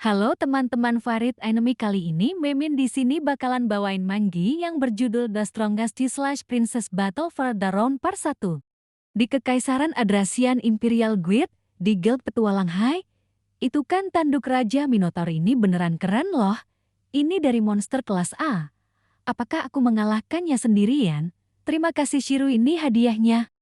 Halo teman-teman Farid Enemy, kali ini Mimin di sini bakalan bawain manggi yang berjudul The Strongest Slash Princess Battle for the Round Part 1. Di Kekaisaran Adrasian Imperial Guild, di Guild Petualang High, itu kan tanduk Raja Minotaur ini beneran keren loh. Ini dari monster kelas A. Apakah aku mengalahkannya sendirian? Terima kasih Shiru, ini hadiahnya.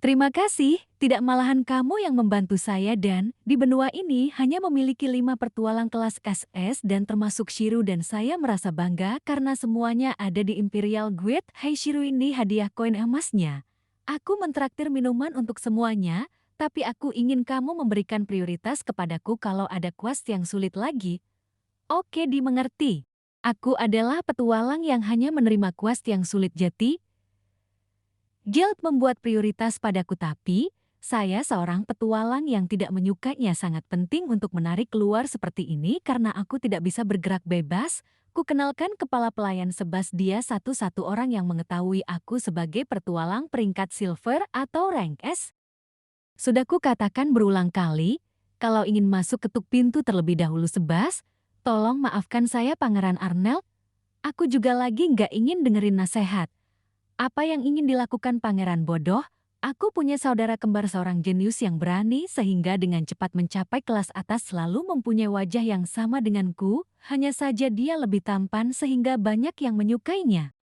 Terima kasih, tidak malahan kamu yang membantu saya, dan di benua ini hanya memiliki 5 petualang kelas SS dan termasuk Shiru, dan saya merasa bangga karena semuanya ada di Imperial Guild. Hai Shiru, ini hadiah koin emasnya. Aku mentraktir minuman untuk semuanya, tapi aku ingin kamu memberikan prioritas kepadaku kalau ada quest yang sulit lagi. Oke, dimengerti. Aku adalah petualang yang hanya menerima quest yang sulit, jadi Guild membuat prioritas padaku, tapi saya seorang petualang yang tidak menyukainya. Sangat penting untuk menarik keluar seperti ini karena aku tidak bisa bergerak bebas. Kukenalkan kepala pelayan Sebas, dia satu-satu orang yang mengetahui aku sebagai petualang peringkat silver atau rank S. Sudah kukatakan berulang kali, kalau ingin masuk ketuk pintu terlebih dahulu Sebas. Tolong maafkan saya Pangeran Arnel, aku juga lagi nggak ingin dengerin nasihat. Apa yang ingin dilakukan Pangeran bodoh? Aku punya saudara kembar seorang jenius yang berani sehingga dengan cepat mencapai kelas atas, selalu mempunyai wajah yang sama denganku, hanya saja dia lebih tampan sehingga banyak yang menyukainya.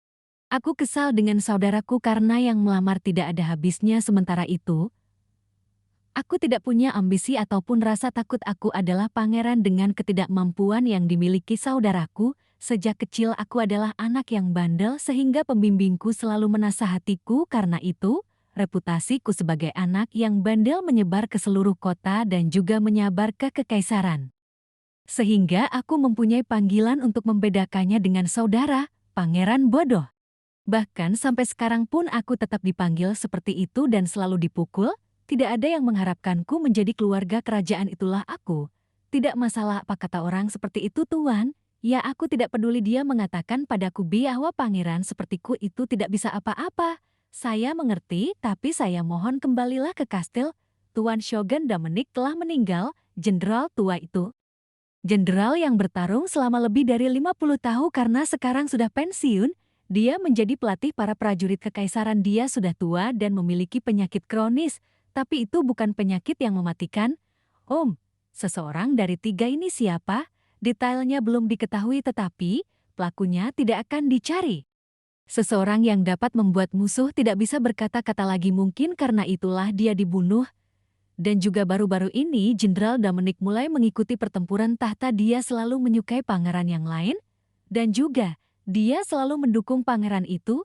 Aku kesal dengan saudaraku karena yang melamar tidak ada habisnya, sementara itu aku tidak punya ambisi ataupun rasa takut. Aku adalah pangeran dengan ketidakmampuan yang dimiliki saudaraku. Sejak kecil aku adalah anak yang bandel sehingga pembimbingku selalu menasihatiku. Karena itu, reputasiku sebagai anak yang bandel menyebar ke seluruh kota dan juga menyebar ke kekaisaran. Sehingga aku mempunyai panggilan untuk membedakannya dengan saudara, pangeran bodoh. Bahkan sampai sekarang pun aku tetap dipanggil seperti itu dan selalu dipukul. Tidak ada yang mengharapkanku menjadi keluarga kerajaan, itulah aku. Tidak masalah apa kata orang seperti itu, Tuan. Ya, aku tidak peduli. Dia mengatakan padaku bahwa pangeran sepertiku itu tidak bisa apa-apa. Saya mengerti, tapi saya mohon kembalilah ke kastil. Tuan Shogun Dominic telah meninggal, jenderal tua itu. Jenderal yang bertarung selama lebih dari 50 tahun karena sekarang sudah pensiun. Dia menjadi pelatih para prajurit kekaisaran. Dia sudah tua dan memiliki penyakit kronis. Tapi itu bukan penyakit yang mematikan. Seseorang dari 3 ini siapa? Detailnya belum diketahui, tetapi pelakunya tidak akan dicari. Seseorang yang dapat membuat musuh tidak bisa berkata-kata lagi, mungkin karena itulah dia dibunuh. Dan juga baru-baru ini Jenderal Dominic mulai mengikuti pertempuran tahta. Dia selalu menyukai pangeran yang lain. Dan juga dia selalu mendukung pangeran itu.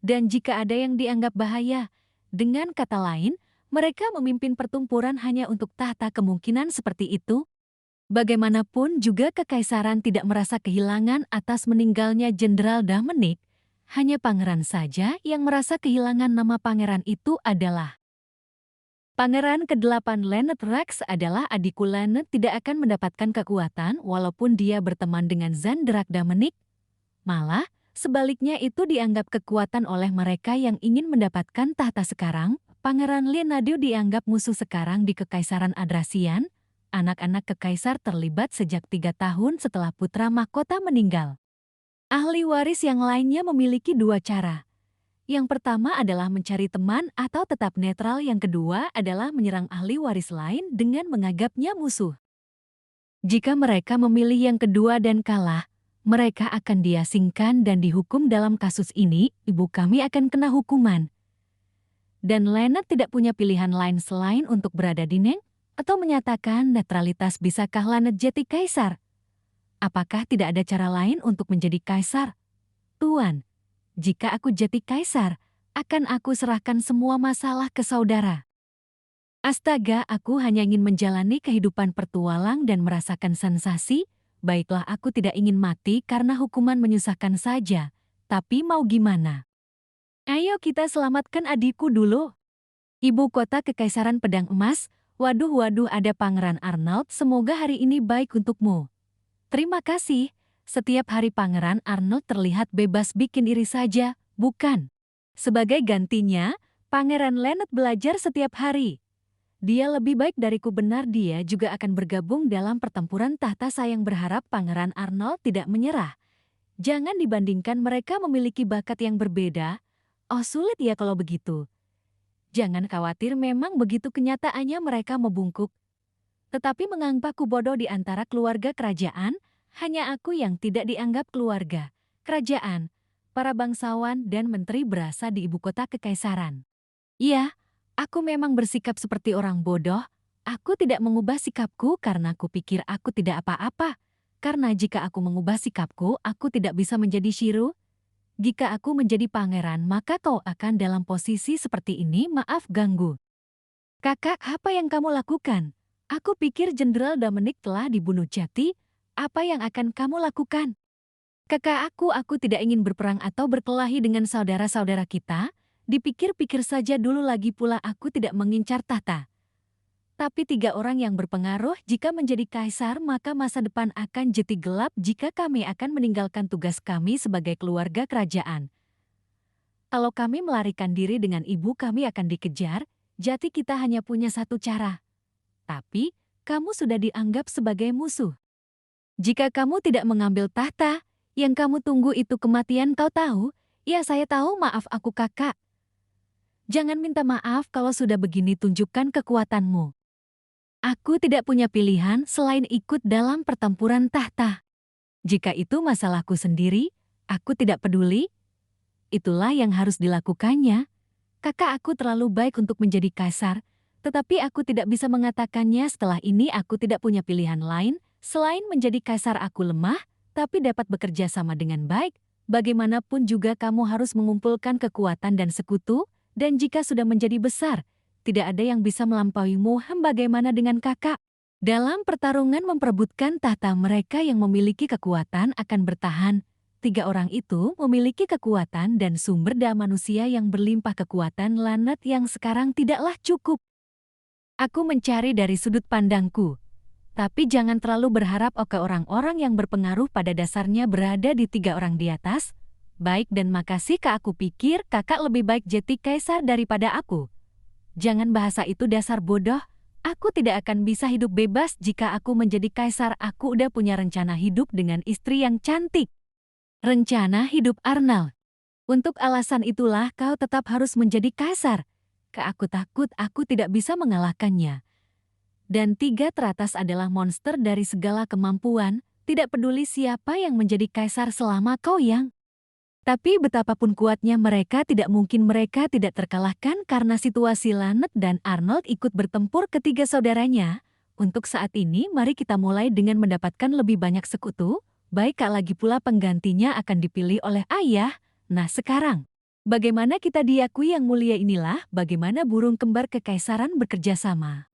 Dan jika ada yang dianggap bahaya, dengan kata lain, mereka memimpin pertempuran hanya untuk tahta. Kemungkinan seperti itu. Bagaimanapun juga kekaisaran tidak merasa kehilangan atas meninggalnya Jenderal Dominic. Hanya pangeran saja yang merasa kehilangan. Nama pangeran itu adalah Pangeran ke-8 Lynette Rex. Adalah adikku. Lynette tidak akan mendapatkan kekuatan walaupun dia berteman dengan Zandrak Dominic. Malah, sebaliknya itu dianggap kekuatan oleh mereka yang ingin mendapatkan tahta sekarang. Pangeran Leonardo dianggap musuh sekarang di Kekaisaran Adrasian. Anak-anak kekaisar terlibat sejak 3 tahun setelah putra mahkota meninggal. Ahli waris yang lainnya memiliki 2 cara. Yang pertama adalah mencari teman atau tetap netral. Yang kedua adalah menyerang ahli waris lain dengan menganggapnya musuh. Jika mereka memilih yang kedua dan kalah, mereka akan diasingkan dan dihukum. Dalam kasus ini, ibu kami akan kena hukuman. Dan Lynette tidak punya pilihan lain selain untuk berada di Neng atau menyatakan netralitas. Bisakah Lynette jadi kaisar? Apakah tidak ada cara lain untuk menjadi kaisar? Tuan, jika aku jadi kaisar, akan aku serahkan semua masalah ke saudara. Astaga, aku hanya ingin menjalani kehidupan pertualang dan merasakan sensasi. Baiklah, aku tidak ingin mati karena hukuman menyusahkan saja. Tapi mau gimana? Ayo kita selamatkan adikku dulu. Ibu kota Kekaisaran Pedang Emas. Waduh, ada Pangeran Arnold. Semoga hari ini baik untukmu. Terima kasih. Setiap hari Pangeran Arnold terlihat bebas, bikin iri saja, bukan? Sebagai gantinya, Pangeran Lynette belajar setiap hari. Dia lebih baik dariku, benar, dia juga akan bergabung dalam pertempuran tahta. Sayang berharap Pangeran Arnold tidak menyerah. Jangan dibandingkan, mereka memiliki bakat yang berbeda. Oh, sulit ya kalau begitu. Jangan khawatir, memang begitu kenyataannya, mereka membungkuk. Tetapi mengapa aku bodoh di antara keluarga kerajaan? Hanya aku yang tidak dianggap keluarga kerajaan. Para bangsawan dan menteri berasa di ibu kota kekaisaran. Iya, aku memang bersikap seperti orang bodoh. Aku tidak mengubah sikapku karena aku pikir aku tidak apa-apa. Karena jika aku mengubah sikapku, aku tidak bisa menjadi Shiro. Jika aku menjadi pangeran, maka kau akan dalam posisi seperti ini. Maaf ganggu. Kakak, apa yang kamu lakukan? Aku pikir Jenderal Dominic telah dibunuh. Jati, apa yang akan kamu lakukan? Kakak, aku tidak ingin berperang atau berkelahi dengan saudara-saudara kita. Dipikir-pikir saja dulu, lagi pula aku tidak mengincar tahta. Tapi 3 orang yang berpengaruh, jika menjadi kaisar maka masa depan akan jadi gelap jika kami akan meninggalkan tugas kami sebagai keluarga kerajaan. Kalau kami melarikan diri dengan ibu, kami akan dikejar. Jadi kita hanya punya satu cara. Tapi, kamu sudah dianggap sebagai musuh. Jika kamu tidak mengambil tahta, yang kamu tunggu itu kematian, kau tahu? Ya, saya tahu. Maaf aku, kakak. Jangan minta maaf, kalau sudah begini tunjukkan kekuatanmu. Aku tidak punya pilihan selain ikut dalam pertempuran tahta. Jika itu masalahku sendiri, aku tidak peduli. Itulah yang harus dilakukannya. Kakak, aku terlalu baik untuk menjadi kaisar, tetapi aku tidak bisa mengatakannya. Setelah ini aku tidak punya pilihan lain. Selain menjadi kaisar, aku lemah, tapi dapat bekerja sama dengan baik. Bagaimanapun juga kamu harus mengumpulkan kekuatan dan sekutu, dan jika sudah menjadi besar, tidak ada yang bisa melampauimu. Bagaimana dengan kakak? Dalam pertarungan memperebutkan tahta, mereka yang memiliki kekuatan akan bertahan. 3 orang itu memiliki kekuatan dan sumber daya manusia yang berlimpah. Kekuatan Lanet yang sekarang tidaklah cukup. Aku mencari dari sudut pandangku. Tapi jangan terlalu berharap. Oke, orang-orang yang berpengaruh pada dasarnya berada di 3 orang di atas. Baik, dan makasih kak, aku pikir kakak lebih baik jadi kaisar daripada aku. Jangan bahasa itu, dasar bodoh. Aku tidak akan bisa hidup bebas jika aku menjadi kaisar. Aku udah punya rencana hidup dengan istri yang cantik. Rencana hidup Arnold. Untuk alasan itulah kau tetap harus menjadi kaisar. Kak, aku takut aku tidak bisa mengalahkannya. Dan 3 teratas adalah monster dari segala kemampuan, tidak peduli siapa yang menjadi kaisar selama kau yang. Tapi betapapun kuatnya mereka, tidak mungkin mereka tidak terkalahkan karena situasi. Lanet dan Arnold ikut bertempur ketiga saudaranya. Untuk saat ini mari kita mulai dengan mendapatkan lebih banyak sekutu. Baik kak, lagi pula penggantinya akan dipilih oleh ayah. Nah sekarang, bagaimana kita diakui yang mulia? Inilah bagaimana burung kembar kekaisaran bekerja sama.